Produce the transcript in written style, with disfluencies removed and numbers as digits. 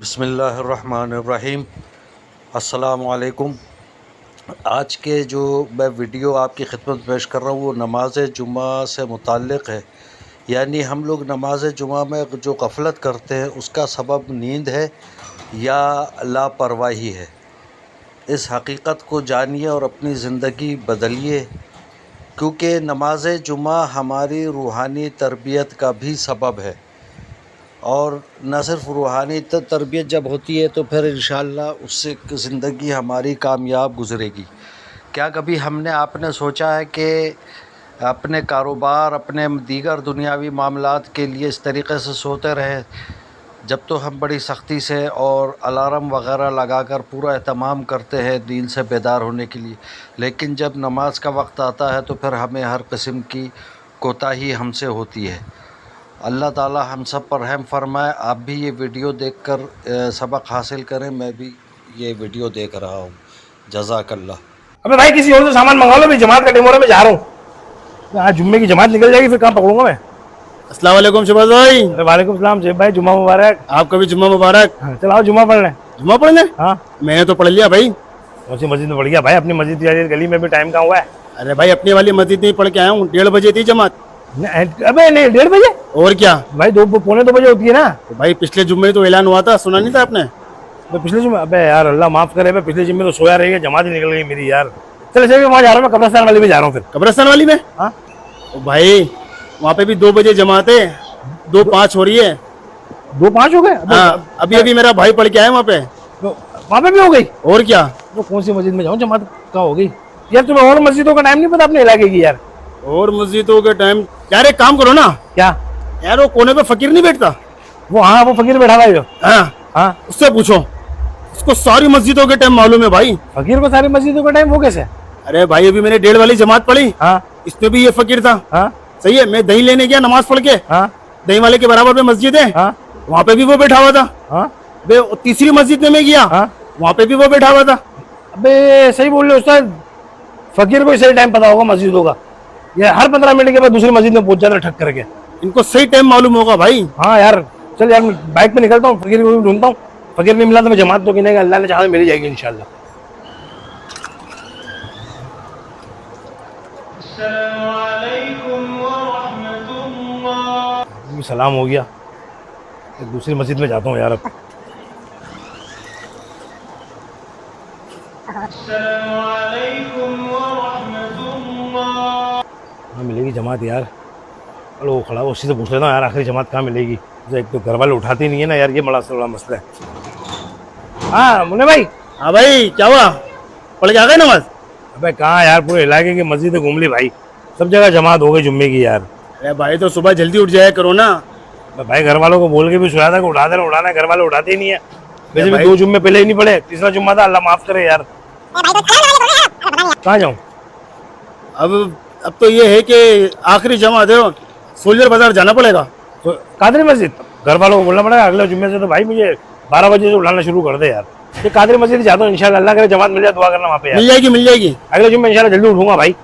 बिस्मिल्लाहिर्रहमानिर्रहीम। अस्सलामुअलैकुम। आज के जो मैं वीडियो आपकी खिदमत में पेश कर रहा हूँ वो नमाज जुमा से मुताल्लिक़ है। यानी हम लोग नमाज जुमा में जो गफलत करते हैं उसका सबब नींद है या लापरवाही है। इस हकीकत को जानिए और अपनी ज़िंदगी बदलिए, क्योंकि नमाज जुमा हमारी रूहानी तरबियत का भी सबब है। और न सिर्फ रूहानी तरबियत जब होती है तो फिर इंशाअल्लाह उससे ज़िंदगी हमारी कामयाब गुज़रेगी। क्या कभी हमने आपने सोचा है कि अपने कारोबार, अपने दीगर दुनियावी मामलात के लिए इस तरीक़े से सोते रहे? जब तो हम बड़ी सख्ती से और अलार्म वग़ैरह लगाकर पूरा एहतमाम करते हैं नींद से बेदार होने के लिए, लेकिन जब नमाज का वक्त आता है तो फिर हमें हर किस्म की कोताही हमसे होती है। अल्लाह ताला हम सब पर रहम फरमाए। आप भी ये वीडियो देखकर सबक हासिल करें। मैं भी ये वीडियो देख रहा हूँ। जज़ाकल्लाह। अबे भाई किसी और से सामान मंगा लो, मैं जमात का डेमो में जा रहा हूँ। आज जुम्मे की जमात निकल जाएगी, फिर कहाँ पकड़ूंगा मैं। अस्सलाम वालेकुम शहबाज भाई। वालेकुम सलाम जेब भाई, जुम्मा मुबारक। आपका भी जुम्मा मुबारक। हाँ, चलो जुम्मा पढ़ने। जुम्मा पढ़ने? हाँ, मैंने तो पढ़ लिया भाई। कौन सी मस्जिद में पढ़ गया भाई? अपनी मस्जिद यार गली में भी टाइम कहाँ हुआ है? अरे भाई अपनी वाली मस्जिद में पढ़ के आया हूँ। 1:30 बजे थी जमात। अबे नहीं, 1:30 बजे? और क्या भाई 2 पौने 2 बजे होती है ना। तो भाई पिछले जुम्मे तो ऐलान हुआ था, सुना नहीं था आपने? तो पिछले जुम्मे? अबे यार अल्लाह माफ करे, मैं पिछले जुम्मे तो सोया रही है, जमात ही निकल गई मेरी यार। चल ऐसे भी वहाँ जा रहा हूँ, मैं कब्रिस्तान वाली में जा रहा हूँ। फिर कब्रिस्तान वाली में? हाँ तो भाई वहाँ पे भी 2 बजे जमात है, 2:05 हो रही है। 2:05 हो गए? हाँ, अभी मेरा भाई पढ़ के आया वहाँ पे। तो वहाँ पे भी हो गई? और क्या। तो कौन सी मस्जिद में जाऊँ, जमात कहाँ हो गई यार? तुम्हें और मस्जिदों का टाइम नहीं पता अपने इलाके की यार? और मस्जिदों के टाइम यार एक काम करो ना। क्या यार वो कोने पे फकीर नहीं बैठता? वो? हाँ वो फकीर बैठा हुआ है जो। हाँ, उससे पूछो, उसको सारी मस्जिदों के टाइम मालूम है भाई। फकीर को सारी मस्जिदों का टाइम? वो कैसे? अरे भाई अभी मैंने 1:30 वाली जमात पढ़ी। हाँ, इसमें भी ये फकीर था। हाँ, सही है। मैं दही लेने गया नमाज पढ़ के। हाँ, दही वाले के बराबर में मस्जिद है। हाँ, वहाँ पे भी वो बैठा हुआ था। हाँ, तीसरी मस्जिद में मैं गया। हाँ। वहाँ पे भी वो बैठा हुआ था। अबे सही बोल रहे हो उस्ताद, फकीर को सही टाइम पता होगा मस्जिदों का। ये हर 15 मिनट के बाद दूसरी मस्जिद में पहुंच जाता है ठक करके। इनको सही टाइम मालूम होगा भाई। हाँ यार चल यार, मैं बाइक पे निकलता हूँ, फकीर को भी ढूंढता हूँ। फकीर नहीं मिला तो मैं जमात तो गिनेगा, अल्लाह ने चाहा तो मिल जाएगी इंशाल्लाह। सलाम हो गया। एक दूसरी मस्जिद में जाता हूँ यार अब। हाँ मिलेगी जमात यार। चलो वो खड़ा, उसी से पूछ लेता हूँ यार आखिरी जमात कहाँ मिलेगी। एक तो घर वाले उठाते नहीं है ना यार, ये बड़ा मसला है। हाँ मुन्ने भाई। हाँ भाई क्या हुआ, पढ़ के आ गए नमाज? अबे कहाँ यार, पूरे इलाके की मस्जिद घूम ली भाई, सब जगह जमात हो गई जुम्मे की यार। अरे भाई तो सुबह जल्दी उठ जाया करो ना। भाई घर वालों को बोल के भी सोया था कि उठा देना उठाना, घर वाले उठाते ही नहीं है। वैसे भी 2 जुम्मे पहले ही नहीं पड़े, तीसरा जुम्मा था, अल्लाह माफ करे यार। कहाँ जाऊँ अब तो ये है कि आखिरी जमात है, सोल्जर बाजार जाना पड़ेगा। तो कादरी मस्जिद घर वालों को बोलना पड़ेगा अगले जुम्मे से तो भाई मुझे 12 बजे से उठाना शुरू कर दे यार। ये कादरी मस्जिद जाता हूँ, इंशाल्लाह अल्लाह करे जमात मिल जाए, दुआ करना वहाँ पे यार। मिल जाएगी अगले जुम्मे इंशाल्लाह जल्दी उठूंगा भाई।